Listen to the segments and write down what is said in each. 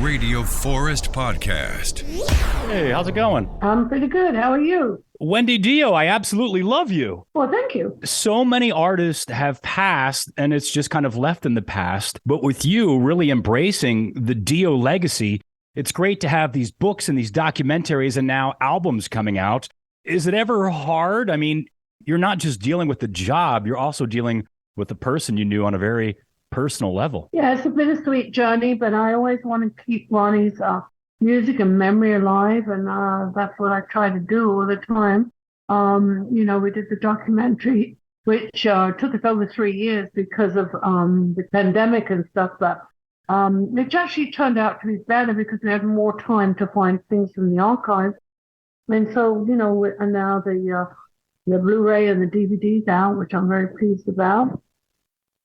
Radio Forest Podcast. Hey, how's it going? I'm pretty good. How are you? Wendy Dio, I absolutely love you. Well, thank you. So many artists have passed and it's just kind of left in the past. But with you really embracing the Dio legacy, it's great to have these books and these documentaries and now albums coming out. Is it ever hard? I mean, you're not just dealing with the job, you're also dealing with the person you knew on a very personal level. Yeah, it's a bittersweet journey, but I always want to keep Ronnie's music and memory alive, and that's what I try to do all the time. We did the documentary, which took us over 3 years because of the pandemic and stuff, but it actually turned out to be better because we had more time to find things from the archives. And so, and now the Blu-ray and the DVD's out, which I'm very pleased about.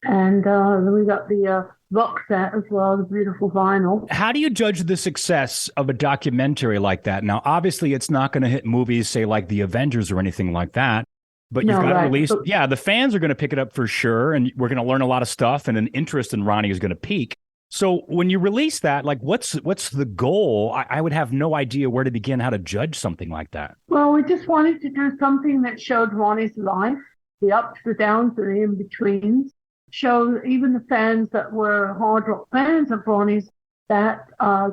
And then we got the box set as well, the beautiful vinyl. How do you judge the success of a documentary like that? Now, obviously, it's not going to hit movies, say, like The Avengers or anything like that. But you've got to release. Yeah, the fans are going to pick it up for sure. And we're going to learn a lot of stuff. And an interest in Ronnie is going to peak. So when you release that, like, what's the goal? I would have no idea where to begin, how to judge something like that. Well, we just wanted to do something that showed Ronnie's life, the ups, the downs, and the in-betweens. Show even the fans that were hard rock fans of Ronnie's that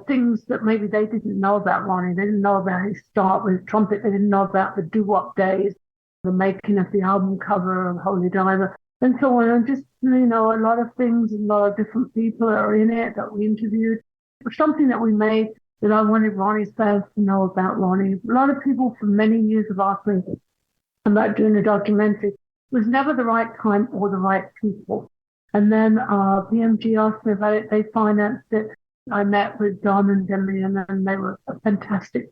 things that maybe they didn't know about Ronnie. They didn't know about his start with trumpet. They didn't know about the doo-wop days, the making of the album cover of Holy Diver, and so on. And just, a lot of things, a lot of different people are in it that we interviewed. It was something that we made that I wanted Ronnie's fans to know about Ronnie. A lot of people for many years have asked me about doing a documentary. It was never the right time or the right people. And then BMG asked me about it. They financed it. I met with Don and Demian, and they were fantastic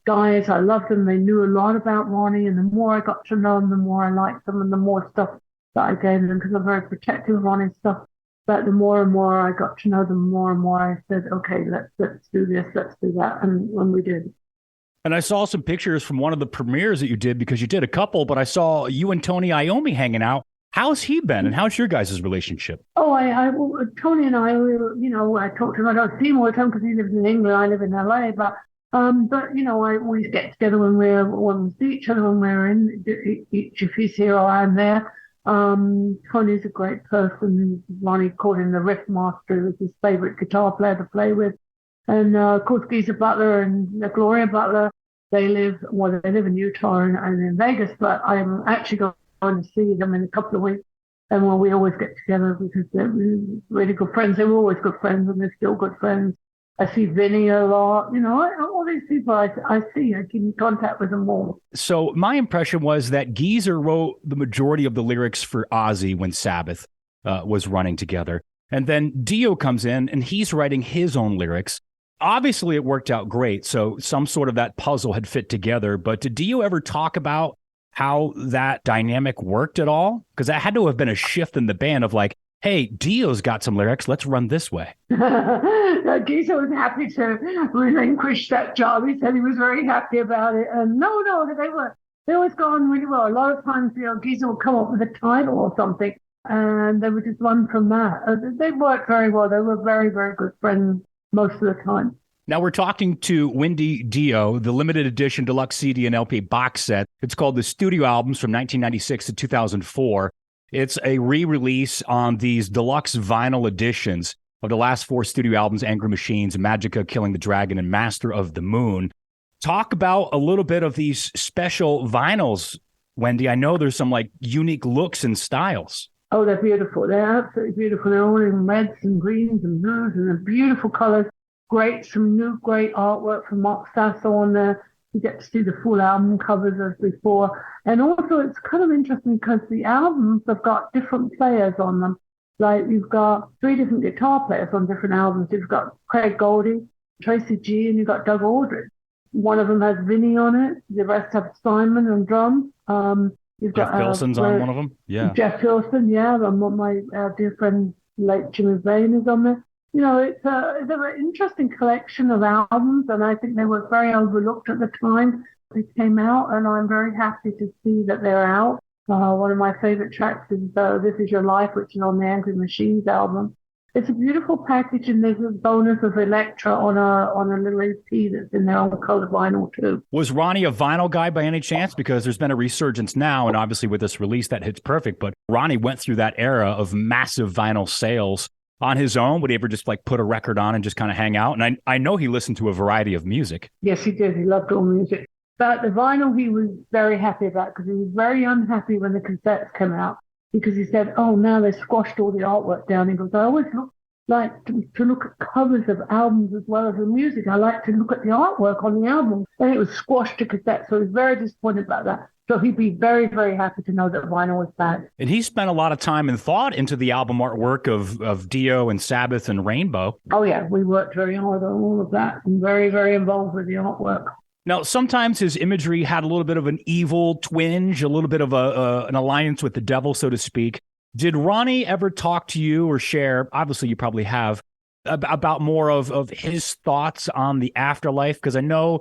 guys. I loved them. They knew a lot about Ronnie, and the more I got to know them, the more I liked them, and the more stuff that I gave them, because I'm very protective of Ronnie's stuff. But the more and more I got to know them, more and more I said, okay, let's do this, let's do that. And when we did. And I saw some pictures from one of the premieres that you did, because you did a couple, but I saw you and Tony Iommi hanging out. How's he been, and how's your guys' relationship? Oh, Tony and I, I talk to him. I don't see him all the time because he lives in England. I live in LA. But we get together when we see each other when we're in. If he's here or I'm there. Tony's a great person. Ronnie called him the riff master. He was his favorite guitar player to play with. And of course, Geezer Butler and Gloria Butler, they live in Utah and in Vegas, but I'm actually going to see them in a couple of weeks. And we always get together because they're really good friends. They were always good friends, and they're still good friends. I see Vinny a lot. All these people I see, I keep in contact with them all. So my impression was that Geezer wrote the majority of the lyrics for Ozzy when Sabbath was running together. And then Dio comes in, and he's writing his own lyrics. Obviously, it worked out great. So some sort of that puzzle had fit together. But did Dio ever talk about how that dynamic worked at all? Because that had to have been a shift in the band of like, hey, Dio's got some lyrics. Let's run this way. Geezer was happy to relinquish that job. He said he was very happy about it. And no, they always go on really well. A lot of times, Geezer will come up with a title or something, and they would just run from that. They worked very well. They were very, very good friends most of the time. Now we're talking to Wendy Dio, the limited edition deluxe CD and LP box set. It's called the Studio Albums from 1996 to 2004. It's a re-release on these deluxe vinyl editions of the last 4 studio albums, Angry Machines, Magica, Killing the Dragon, and Master of the Moon. Talk about a little bit of these special vinyls, Wendy. I know there's some like unique looks and styles. Oh, they're beautiful. They're absolutely beautiful. They're all in reds and greens and blues, and they're beautiful colors. Some new great artwork from Mark Sasso on there. You get to see the full album covers as before. And also it's kind of interesting because the albums have got different players on them. Like you've got 3 different guitar players on different albums. You've got Craig Goldie, Tracy G, and you've got Doug Aldrich. One of them has Vinny on it. The rest have Simon on drums. You've got Jeff Pilson's on one of them. Yeah. Jeff Pilson, yeah. And my dear friend, late Jimmy Vane, is on there. It's they're an interesting collection of albums, and I think they were very overlooked at the time they came out, and I'm very happy to see that they're out. One of my favorite tracks is This Is Your Life, which is on the Angry Machines album. It's a beautiful package, and there's a bonus of Electra on a little EP that's in there on the colored vinyl too. Was Ronnie a vinyl guy by any chance? Because there's been a resurgence now, and obviously with this release that hits perfect, but Ronnie went through that era of massive vinyl sales on his own. Would he ever just like put a record on and just kind of hang out? And I know he listened to a variety of music. Yes, he did. He loved all music. But the vinyl he was very happy about, because he was very unhappy when the cassettes came out, because he said, oh, now they squashed all the artwork down. He goes, I always like to look at covers of albums as well as the music. I like to look at the artwork on the album. And it was squashed to cassette. So he was very disappointed about that. So he'd be very, very happy to know that vinyl was back. And he spent a lot of time and thought into the album artwork of Dio and Sabbath and Rainbow. Oh, yeah. We worked very hard on all of that and very, very involved with the artwork. Now, sometimes his imagery had a little bit of an evil twinge, a little bit of an alliance with the devil, so to speak. Did Ronnie ever talk to you or share, obviously you probably have, about more of his thoughts on the afterlife? Because I know,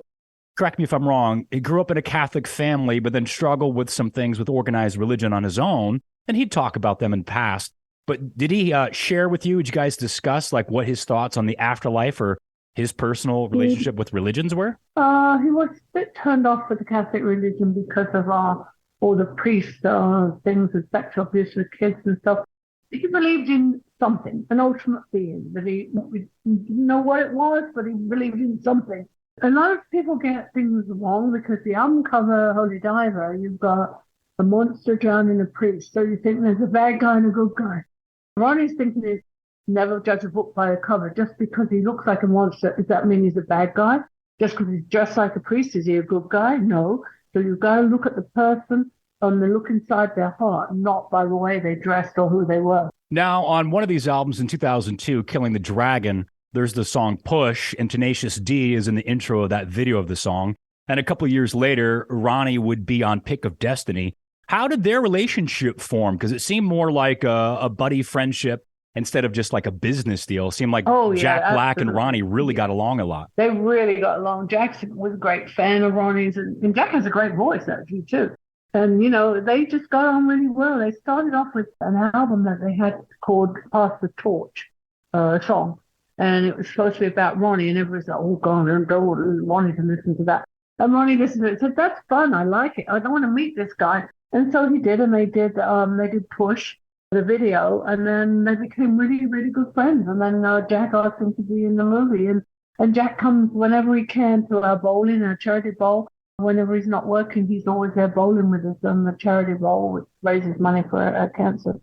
correct me if I'm wrong, he grew up in a Catholic family, but then struggled with some things with organized religion on his own, and he'd talk about them in the past. But did he share with you, did you guys discuss like what his thoughts on the afterlife or his personal relationship with religions were? He was a bit turned off with the Catholic religion because of all the priests, things with sexual abuse with kids and stuff. He believed in something, an ultimate being, that we didn't know what it was, but he believed in something. A lot of people get things wrong because the album cover, Holy Diver, you've got a monster drowning a priest, so you think there's a bad guy and a good guy. Ronnie's thinking is, never judge a book by a cover. Just because he looks like a monster, does that mean he's a bad guy? Just because he's dressed like a priest, is he a good guy? No. So you've got to look at the person and the look inside their heart, not by the way they dressed or who they were. Now, on one of these albums in 2002, Killing the Dragon, there's the song Push, and Tenacious D is in the intro of that video of the song. And a couple of years later, Ronnie would be on Pick of Destiny. How did their relationship form? Because it seemed more like a buddy friendship instead of just like a business deal. It seemed like Jack Black and Ronnie really got along a lot. They really got along. Jack was a great fan of Ronnie's, and Jack has a great voice, actually, too. And, you know, they just got on really well. They started off with an album that they had called Pass the Torch, song. And it was supposed to be about Ronnie, and everybody's like, oh, God, I don't Ronnie can listen to that. And Ronnie listened to it and said, that's fun. I like it. I don't want to meet this guy. And so he did, and they did Push, the video, and then they became really, really good friends. And then Jack asked him to be in the movie, and Jack comes whenever he can to our bowling, our charity bowl. Whenever he's not working, he's always there bowling with us on the charity bowl, which raises money for cancer.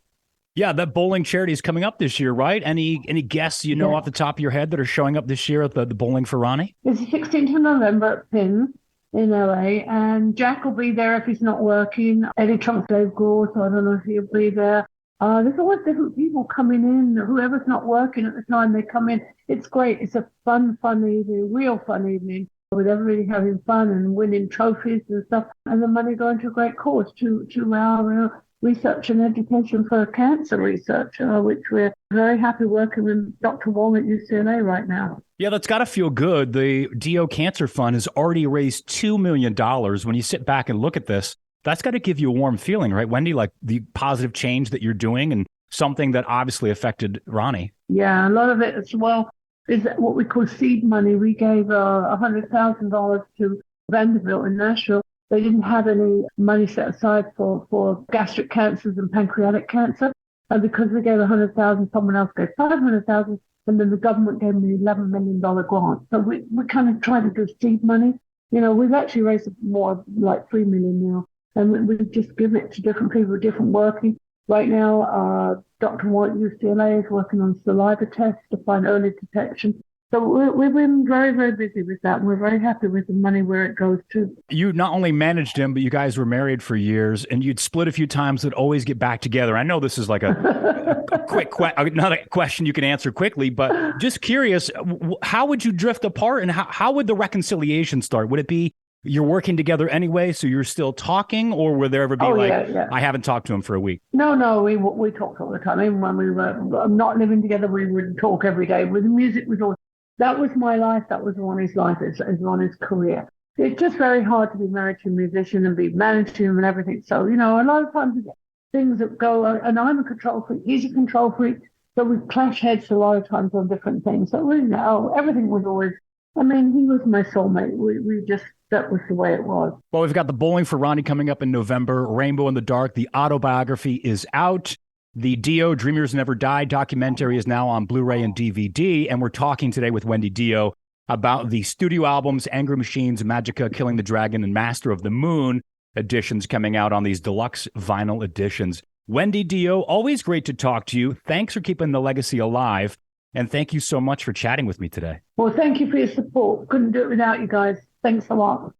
Yeah, that bowling charity is coming up this year, right? Any guests you know off the top of your head that are showing up this year at the Bowling for Ronnie? It's the 16th of November at Pins in LA, and Jack will be there if he's not working. Eddie Trump's Dave Gore, so I don't know if he'll be there. There's always different people coming in. Whoever's not working at the time, they come in. It's great. It's a fun evening, real fun evening, with everybody having fun and winning trophies and stuff, and the money going to a great cause, to our research and education for cancer research, which we're very happy working with Dr. Wong at UCLA right now. Yeah, that's got to feel good. The Dio Cancer Fund has already raised $2 million. When you sit back and look at this, that's got to give you a warm feeling, right, Wendy? Like the positive change that you're doing and something that obviously affected Ronnie. Yeah, a lot of it as well is what we call seed money. We gave $100,000 to Vanderbilt in Nashville. They didn't have any money set aside for gastric cancers and pancreatic cancer. And because we gave $100,000, someone else gave $500,000, and then the government gave me $11 million grant. So we kind of try to do seed money. You know, we've actually raised more, like $3 million now. And we just give it to different people, different working. Right now, Dr. White at UCLA is working on saliva tests to find early detection. So we've been very, very busy with that, and we're very happy with the money where it goes to. You not only managed him, but you guys were married for years, and you'd split a few times, but always get back together. I know this is like a quick not a question you can answer quickly, but just curious, how would you drift apart, and how would the reconciliation start? Would it be you're working together anyway, so you're still talking, or would there ever be I haven't talked to him for a week? No, we talked all the time. Even when we were not living together, we would talk every day. With the music, we always. That was my life. That was Ronnie's life. It's Ronnie's career. It's just very hard to be married to a musician and be managing him and everything. So, you know, a lot of times things that go, and I'm a control freak. He's a control freak. So we clash heads a lot of times on different things. So we know everything was always, I mean, he was my soulmate. We just, that was the way it was. Well, we've got the Bowling for Ronnie coming up in November, Rainbow in the Dark. The autobiography is out. The Dio Dreamers Never Die documentary is now on Blu-ray and DVD. And we're talking today with Wendy Dio about the studio albums, Angry Machines, Magica, Killing the Dragon, and Master of the Moon editions coming out on these deluxe vinyl editions. Wendy Dio, always great to talk to you. Thanks for keeping the legacy alive. And thank you so much for chatting with me today. Well, thank you for your support. Couldn't do it without you guys. Thanks a lot.